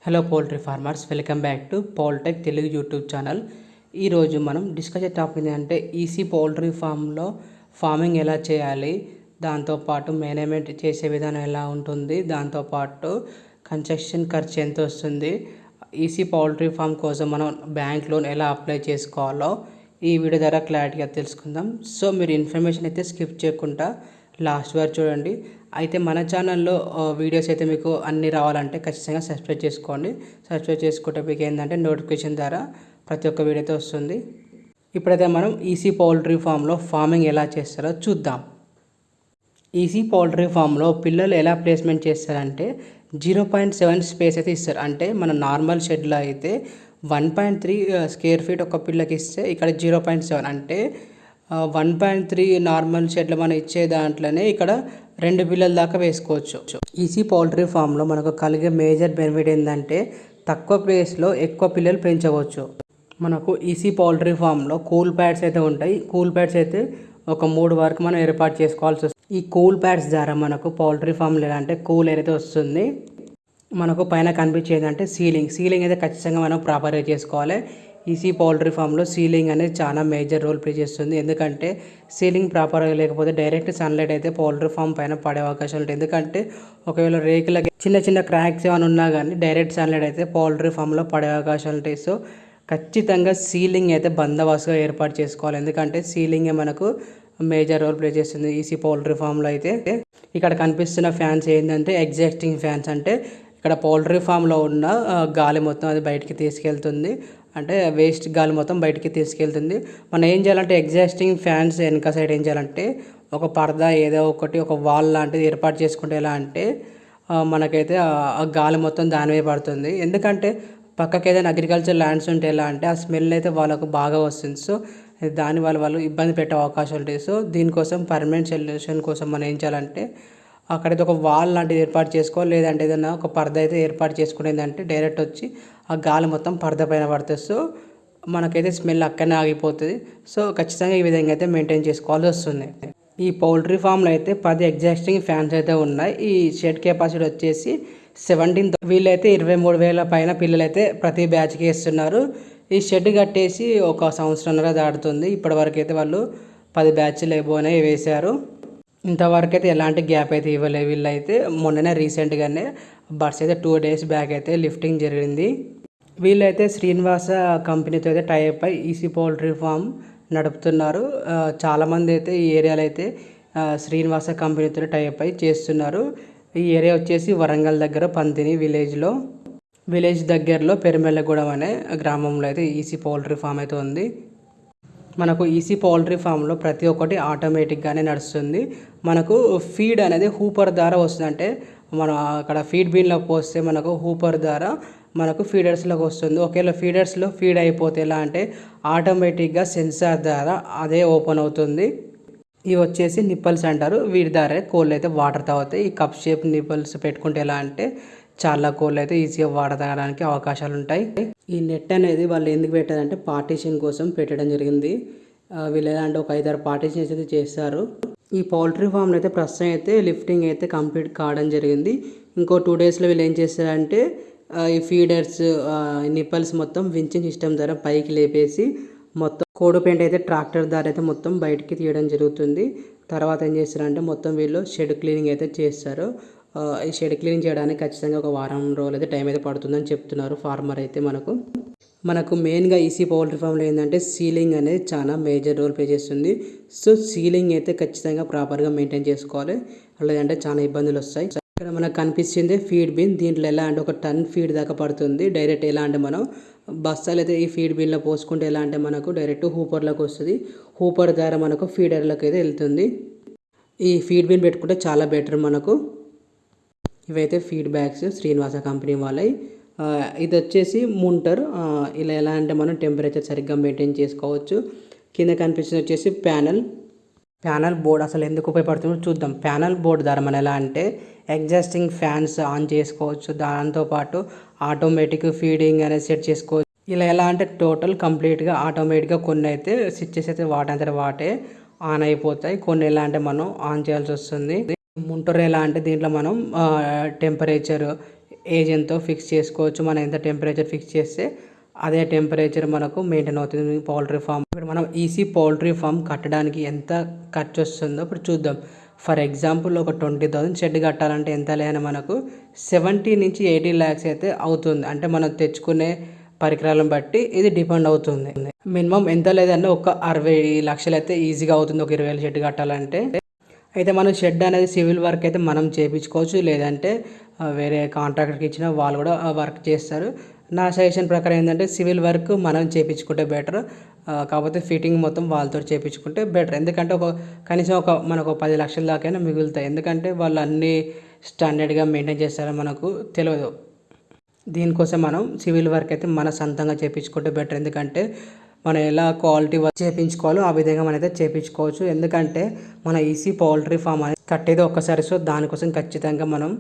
Hello poultry farmers, welcome back to Poultech Telugu YouTube channel. ఈరోజు మనం discuss చేసే topic ఏంటంటే ఈసీ పౌల్ట్రీ ఫామ్లో ఫార్మింగ్ ఎలా చేయాలి, దాంతోపాటు మేనేజ్మెంట్ చేసే విధానం ఎలా ఉంటుంది, దాంతోపాటు కన్స్ట్రక్షన్ ఖర్చు ఎంత వస్తుంది, ఈసీ పౌల్ట్రీ ఫామ్ కోసం మనం బ్యాంక్ లోన్ ఎలా అప్లై చేసుకోవాలో ఈ వీడియో ద్వారా క్లారిటీగా తెలుసుకుందాం. సో మీరు ఇన్ఫర్మేషన్ అయితే స్కిప్ చేయకుండా లాస్ట్ వరకు చూడండి. అయితే మన ఛానల్లో వీడియోస్ అయితే మీకు అన్నీ రావాలంటే ఖచ్చితంగా సబ్స్క్రైబ్ చేసుకోండి. సబ్స్క్రైబ్ చేసుకుంటే మీకు ఏంటంటే నోటిఫికేషన్ ద్వారా ప్రతి ఒక్క వీడియో అయితే వస్తుంది. ఇప్పుడైతే మనం ఈసీ పౌల్ట్రీ ఫామ్లో ఫార్మింగ్ ఎలా చేస్తారో చూద్దాం. ఈసీ పౌల్ట్రీ ఫామ్లో పిల్లలు ఎలా ప్లేస్మెంట్ చేస్తారంటే 0.7 స్పేస్ అయితే ఇస్తారు. అంటే మన నార్మల్ షెడ్లో అయితే 1.3 స్క్వేర్ ఫీట్ ఒక పిల్లకి ఇస్తే ఇక్కడ 0.7 అంటే 1.3 నార్మల్ షెడ్లో మనం ఇచ్చే దాంట్లోనే ఇక్కడ 2 పిల్లల దాకా వేసుకోవచ్చు. ఈసీ పౌల్ట్రీ ఫామ్లో మనకు కలిగే మేజర్ బెనిఫిట్ ఏంటంటే తక్కువ ప్లేస్లో ఎక్కువ పిల్లలు పెంచవచ్చు. మనకు ఈసీ పౌల్ట్రీ ఫామ్లో కూల్ ప్యాడ్స్ అయితే ఉంటాయి. కూల్ ప్యాడ్స్ అయితే ఒక 3 వరకు మనం ఏర్పాటు చేసుకోవాల్సి వస్తుంది. ఈ కూల్ ప్యాడ్స్ ద్వారా మనకు పౌల్ట్రీ ఫామ్లో ఎలా అంటే కూల్ ఎయిర్ అయితే వస్తుంది. మనకు పైన కనిపించేది అంటే సీలింగ్ అయితే ఖచ్చితంగా మనం ప్రాపర్గా చేసుకోవాలి. ఈసీ పౌల్ట్రీ ఫామ్లో సీలింగ్ అనేది చాలా మేజర్ రోల్ ప్లే చేస్తుంది. ఎందుకంటే సీలింగ్ ప్రాపర్గా లేకపోతే డైరెక్ట్ సన్లైట్ అయితే పౌల్ట్రీ ఫామ్ పైన పడే అవకాశాలు ఉంటాయి. ఎందుకంటే ఒకవేళ రేకులకి చిన్న క్రాక్స్ ఏమైనా ఉన్నా కానీ డైరెక్ట్ సన్లైట్ అయితే పౌల్ట్రీ ఫామ్లో పడే అవకాశాలు ఉంటాయి. సో ఖచ్చితంగా సీలింగ్ అయితే బందోబస్తుగా ఏర్పాటు చేసుకోవాలి. ఎందుకంటే సీలింగే మనకు మేజర్ రోల్ ప్లే చేస్తుంది ఈసీ పౌల్ట్రీ ఫామ్లో. అయితే ఇక్కడ కనిపిస్తున్న ఫ్యాన్స్ ఏంటంటే ఎగ్జాస్టింగ్ ఫ్యాన్స్. అంటే ఇక్కడ పౌల్ట్రీ ఫామ్లో ఉన్న గాలి మొత్తం అది బయటికి తీసుకెళ్తుంది. అంటే వేస్ట్ గాలి మొత్తం బయటికి తీసుకెళ్తుంది. మనం ఏం చేయాలంటే ఎగ్జాస్టింగ్ ఫ్యాన్స్ వెనక సైడ్ ఏం చేయాలంటే ఒక పరదా ఏదో ఒకటి ఒక వాల్ లాంటిది ఏర్పాటు చేసుకుంటే ఎలా అంటే మనకైతే ఆ గాలి మొత్తం దానివే పడుతుంది. ఎందుకంటే పక్కకి ఏదైనా అగ్రికల్చర్ ల్యాండ్స్ ఉంటే ఎలా అంటే ఆ స్మెల్ అయితే వాళ్ళకు బాగా వస్తుంది. సో దానివల్ల వాళ్ళు ఇబ్బంది పెట్టే అవకాశం ఉంటుంది. సో దీనికోసం పర్మనెంట్ సొల్యూషన్ కోసం మనం ఏం చేయాలంటే అక్కడైతే ఒక వాల్ లాంటిది ఏర్పాటు చేసుకోవాలి. లేదంటే ఏదైనా ఒక పరద అయితే ఏర్పాటు చేసుకునేదంటే డైరెక్ట్ వచ్చి ఆ గాలి మొత్తం పరద పైన పడుతుంది. సో మనకైతే స్మెల్ అక్కడనే ఆగిపోతుంది. సో ఖచ్చితంగా ఈ విధంగా అయితే మెయింటైన్ చేసుకోవాల్సి వస్తుంది. ఈ పౌల్ట్రీ ఫామ్లో అయితే 10 ఎగ్జాస్టింగ్ ఫ్యాన్స్ అయితే ఉన్నాయి. ఈ షెడ్ కెపాసిటీ వచ్చేసి 17. వీళ్ళైతే 23,000 పైన పిల్లలైతే ప్రతి బ్యాచ్కి వేస్తున్నారు. ఈ షెడ్ కట్టేసి ఒక సంవత్సరంన్నర దాటుతుంది. ఇప్పటివరకు అయితే వాళ్ళు 10 బ్యాచ్లు అయిపోయినాయి వేశారు. ఇంతవరకు అయితే ఎలాంటి గ్యాప్ అయితే ఇవ్వలేదు. వీళ్ళైతే మొన్ననే రీసెంట్గానే బర్డ్స్ అయితే 2 డేస్ బ్యాక్ అయితే లిఫ్టింగ్ జరిగింది. వీళ్ళైతే శ్రీనివాస కంపెనీతో అయితే టైప్ అయి ఈసీ పౌల్ట్రీ ఫామ్ నడుపుతున్నారు. చాలామంది అయితే ఈ ఏరియాలో అయితే శ్రీనివాస కంపెనీతో టైప్ అయి చేస్తున్నారు. ఈ ఏరియా వచ్చేసి వరంగల్ దగ్గర పంతిని విలేజ్ దగ్గరలో పెరుమెల్లగూడెం అనే గ్రామంలో అయితే ఈసీ పౌల్ట్రీ ఫామ్ అయితే ఉంది. మనకు ఈసీ పౌల్ట్రీ ఫామ్లో ప్రతి ఒక్కటి ఆటోమేటిక్గానే నడుస్తుంది. మనకు ఫీడ్ అనేది హూపర్ ద్వారా వస్తుంది. అంటే మనం అక్కడ ఫీడ్ బిన్లో పోస్తే మనకు హూపర్ ద్వారా మనకు ఫీడర్స్లోకి వస్తుంది. ఒకవేళ ఫీడర్స్లో ఫీడ్ అయిపోతే ఎలా అంటే ఆటోమేటిక్గా సెన్సార్ ద్వారా అదే ఓపెన్ అవుతుంది. ఇవి వచ్చేసి నిప్పల్స్ అంటారు. వీటి ద్వారా కోళ్ళు అయితే వాటర్ తాగుతాయి. ఈ కప్ షేప్ నిప్పల్స్ పెట్టుకుంటే ఎలా అంటే చాలా కోళ్ళు అయితే ఈజీగా వాటర్ తాగడానికి అవకాశాలు ఉంటాయి. ఈ నెట్ అనేది వాళ్ళు ఎందుకు పెట్టారంటే పార్టీషన్ కోసం పెట్టడం జరిగింది. వీళ్ళు ఎలా అంటే ఒక 5-6 పార్టీషన్స్ అయితే చేస్తారు. ఈ పౌల్ట్రీ ఫామ్లో అయితే ప్రస్తుతం అయితే లిఫ్టింగ్ అయితే కంప్లీట్ కావడం జరిగింది. ఇంకో 2 డేస్లో వీళ్ళు ఏం చేస్తారంటే ఈ ఫీడర్స్ నిప్పల్స్ మొత్తం వించింగ్ సిస్టమ్ ద్వారా పైకి లేపేసి మొత్తం కోడి పెయింట్ అయితే ట్రాక్టర్ ద్వారా అయితే మొత్తం బయటికి తీయడం జరుగుతుంది. తర్వాత ఏం చేస్తారంటే మొత్తం వీళ్ళు షెడ్ క్లీనింగ్ అయితే చేస్తారు. ఈ షెడ్ క్లీనింగ్ చేయడానికి ఖచ్చితంగా ఒక వారం రోజులు అయితే టైం అయితే పడుతుందని చెప్తున్నారు ఫార్మర్ అయితే. మనకు మెయిన్గా ఈసీ పౌల్ట్రీ ఫామ్లో ఏంటంటే సీలింగ్ అనేది చాలా మేజర్ రోల్ ప్లే చేస్తుంది. సో సీలింగ్ అయితే ఖచ్చితంగా ప్రాపర్గా మెయింటైన్ చేసుకోవాలి, లేదంటే చాలా ఇబ్బందులు వస్తాయి. ఇక్కడ మనకు కనిపిస్తుంది ఫీడ్ బిన్. దీంట్లో ఎలా అంటే 1 టన్ ఫీడ్ దాకా పడుతుంది. డైరెక్ట్ ఎలా అంటే మనం బస్తాలు అయితే ఈ ఫీడ్ బిన్లో పోసుకుంటే ఎలా అంటే మనకు డైరెక్ట్ హూపర్లోకి వస్తుంది. హూపర్ ద్వారా మనకు ఫీడర్లోకి అయితే వెళ్తుంది. ఈ ఫీడ్ బిన్ పెట్టుకుంటే చాలా బెటర్ మనకు. ఇవైతే ఫీడ్ బ్యాగ్స్ శ్రీనివాస కంపెనీ వాళ్ళవి. ఇది వచ్చేసి ముంటర్. ఇలా ఎలా అంటే మనం టెంపరేచర్ సరిగ్గా మెయింటైన్ చేసుకోవచ్చు. కింద కనిపిస్తుంది వచ్చేసి ప్యానల్ బోర్డ్. అసలు ఎందుకు ఉపయోగపడుతుందో చూద్దాం. ప్యానల్ బోర్డ్ ద్వారా మనం ఎలా అంటే ఎగ్జాస్టింగ్ ఫ్యాన్స్ ఆన్ చేసుకోవచ్చు. దాంతోపాటు ఆటోమేటిక్ ఫీడింగ్ అనేది సెట్ చేసుకోవచ్చు. ఇలా ఎలా అంటే టోటల్ కంప్లీట్గా ఆటోమేటిక్గా కొన్ని అయితే స్విచ్చెస్ అయితే వాటే ఆన్ అయిపోతాయి. కొన్ని ఎలా అంటే మనం ఆన్ చేయాల్సి వస్తుంది. ముంటర్ ఎలా అంటే దీంట్లో మనం టెంపరేచర్ ఏజ్ ఎంతో ఫిక్స్ చేసుకోవచ్చు. మనం ఎంత టెంపరేచర్ ఫిక్స్ చేస్తే అదే టెంపరేచర్ మనకు మెయింటైన్ అవుతుంది పౌల్ట్రీ ఫామ్. ఇప్పుడు మనం ఈసీ పౌల్ట్రీ ఫామ్ కట్టడానికి ఎంత ఖర్చు వస్తుందో ఇప్పుడు చూద్దాం. ఫర్ ఎగ్జాంపుల్ ఒక 20,000 షెడ్ కట్టాలంటే ఎంత లేని మనకు 70 నుంచి 80 lakhs అయితే అవుతుంది. అంటే మనం తెచ్చుకునే పరికరాలను బట్టి ఇది డిపెండ్ అవుతుంది. మినిమం ఎంత లేదన్నా ఒక 60 లక్షలు అయితే ఈజీగా అవుతుంది ఒక 20,000 షెడ్ కట్టాలంటే. అయితే మనం షెడ్ అనేది సివిల్ వర్క్ అయితే మనం చేయించుకోవచ్చు, లేదంటే వేరే కాంట్రాక్టర్కి ఇచ్చిన వాళ్ళు కూడా వర్క్ చేస్తారు. నా సజెషన్ ప్రకారం ఏంటంటే సివిల్ వర్క్ మనం చేయించుకుంటే బెటర్. కాకపోతే ఫిట్టింగ్ మొత్తం వాళ్ళతో చేయించుకుంటే బెటర్. ఎందుకంటే కనీసం మనకు 10 లక్షల దాకైనా మిగులుతాయి. ఎందుకంటే వాళ్ళు అన్నీ స్టాండర్డ్గా మెయింటైన్ చేస్తారని మనకు తెలియదు. దీనికోసం మనం సివిల్ వర్క్ అయితే మన సొంతంగా చేయించుకుంటే బెటర్. ఎందుకంటే మనం ఎలా క్వాలిటీ వర్క్ చేయించుకోవాలో ఆ విధంగా మనమైతే చేయించుకోవచ్చు. ఎందుకంటే మన ఈసీ పౌల్ట్రీ ఫామ్ అనేది కట్టేది ఒక్కసారి. సో దానికోసం ఖచ్చితంగా మనం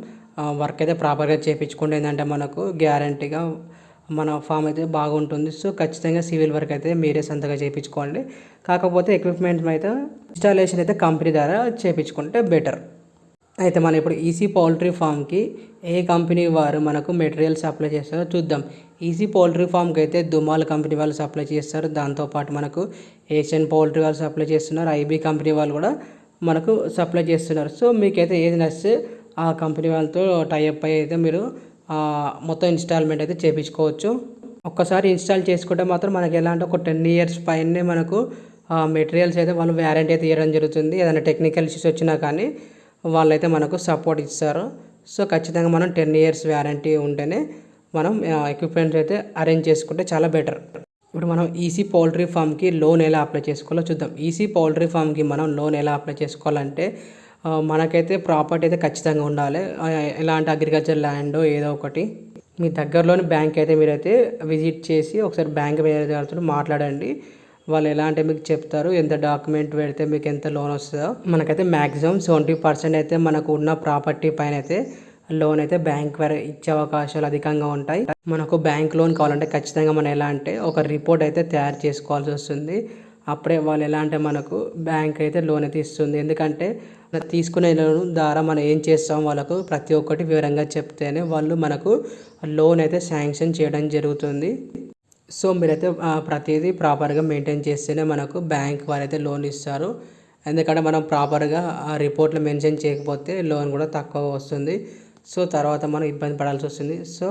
వర్క్ అయితే ప్రాపర్గా చేయించుకుంటే ఏంటంటే మనకు గ్యారంటీగా మన ఫామ్ అయితే బాగుంటుంది. సో ఖచ్చితంగా సివిల్ వర్క్ అయితే మీరే సొంతంగా చేయించుకోండి. కాకపోతే ఎక్విప్మెంట్ అయితే ఇన్స్టాలేషన్ అయితే కంపెనీ ద్వారా చేయించుకుంటే బెటర్. అయితే మనం ఇప్పుడు ఈసీ పౌల్ట్రీ ఫామ్కి ఏ కంపెనీ వారు మనకు మెటీరియల్ సప్లై చేస్తారో చూద్దాం. ఈసీ పౌల్ట్రీ ఫామ్కి అయితే దుమాల్ కంపెనీ వాళ్ళు సప్లై చేస్తారు. దాంతోపాటు మనకు ఏషియన్ పౌల్ట్రీ వాళ్ళు సప్లై చేస్తున్నారు. ఐబీ కంపెనీ వాళ్ళు కూడా మనకు సప్లై చేస్తున్నారు. సో మీకైతే ఏది నచ్చితే ఆ కంపెనీ వాళ్ళతో టైఅప్ అయ్యి అయితే మీరు మొత్తం ఇన్స్టాల్మెంట్ అయితే చేయించుకోవచ్చు. ఒక్కసారి ఇన్స్టాల్ చేసుకుంటే మాత్రం మనకి ఎలా అంటే ఒక 10 years పైనే మనకు మెటీరియల్స్ అయితే వాళ్ళు వ్యారంటీ అయితే ఇవ్వడం జరుగుతుంది. ఏదైనా టెక్నికల్ ఇష్యూస్ వచ్చినా కానీ వాళ్ళైతే మనకు సపోర్ట్ ఇస్తారు. సో ఖచ్చితంగా మనం 10 years వ్యారంటీ ఉంటేనే మనం ఎక్విప్మెంట్స్ అయితే అరేంజ్ చేసుకుంటే చాలా బెటర్. ఇప్పుడు మనం ఈసీ పౌల్ట్రీ ఫామ్కి లోన్ ఎలా అప్లై చేసుకోవాలో చూద్దాం. ఈసీ పౌల్ట్రీ ఫామ్కి మనం లోన్ ఎలా అప్లై చేసుకోవాలంటే మనకైతే ప్రాపర్టీ అయితే ఖచ్చితంగా ఉండాలి. ఎలాంటి అగ్రికల్చర్ ల్యాండ్ ఏదో ఒకటి మీ దగ్గరలోని బ్యాంక్ అయితే మీరైతే విజిట్ చేసి ఒకసారి బ్యాంక్ మేనేజర్తో మాట్లాడండి. వాళ్ళు ఎలా అంటే మీకు చెప్తారు ఎంత డాక్యుమెంట్ పెడితే మీకు ఎంత లోన్ వస్తుందో. మనకైతే మ్యాక్సిమం 70% అయితే మనకు ఉన్న ప్రాపర్టీ పైన అయితే లోన్ అయితే బ్యాంక్ వారు ఇచ్చే అవకాశాలు అధికంగా ఉంటాయి. మనకు బ్యాంక్ లోన్ కావాలంటే ఖచ్చితంగా మనం ఎలా అంటే ఒక రిపోర్ట్ అయితే తయారు చేసుకోవాల్సి వస్తుంది. అప్పుడే వాళ్ళు ఎలా అంటే మనకు బ్యాంక్ అయితే లోన్ అయితే ఇస్తుంది. ఎందుకంటే తీసుకునే లోన్ ద్వారా మనం ఏం చేస్తాం వాళ్ళకు ప్రతి ఒక్కటి వివరంగా చెప్తేనే వాళ్ళు మనకు లోన్ అయితే శాంక్షన్ చేయడం జరుగుతుంది. సో మీరైతే ప్రతిదీ ప్రాపర్గా మెయింటైన్ చేస్తేనే మనకు బ్యాంక్ వారైతే లోన్ ఇస్తారు. ఎందుకంటే మనం ప్రాపర్గా ఆ రిపోర్ట్లో మెన్షన్ చేయకపోతే లోన్ కూడా తక్కువ వస్తుంది. సో తర్వాత మనం ఇబ్బంది పడాల్సి వస్తుంది. సో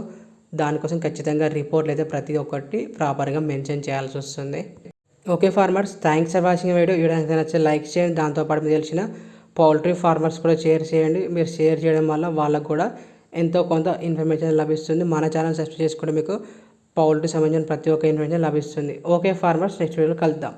దానికోసం ఖచ్చితంగా రిపోర్ట్లు అయితే ప్రతి ఒక్కటి ప్రాపర్గా మెన్షన్ చేయాల్సి వస్తుంది. Okay farmers, thanks for watching video. Video నచ్చితే లైక్ చేయండి. దాంతోపాటు మీకు తెలిసిన పౌల్ట్రీ ఫార్మర్స్ కూడా షేర్ చేయండి. మీరు షేర్ చేయడం వల్ల వాళ్ళకు కూడా ఎంతో కొంత ఇన్ఫర్మేషన్ లభిస్తుంది. మన ఛానల్ సబ్స్క్రైబ్ చేసుకుంటే మీకు పౌల్ట్రీ సంబంధించిన ప్రతి ఒక్క ఇన్ఫర్మేషన్ లభిస్తుంది. ఓకే ఫార్మర్స్, నెక్స్ట్ వీడియోలో కలుద్దాం.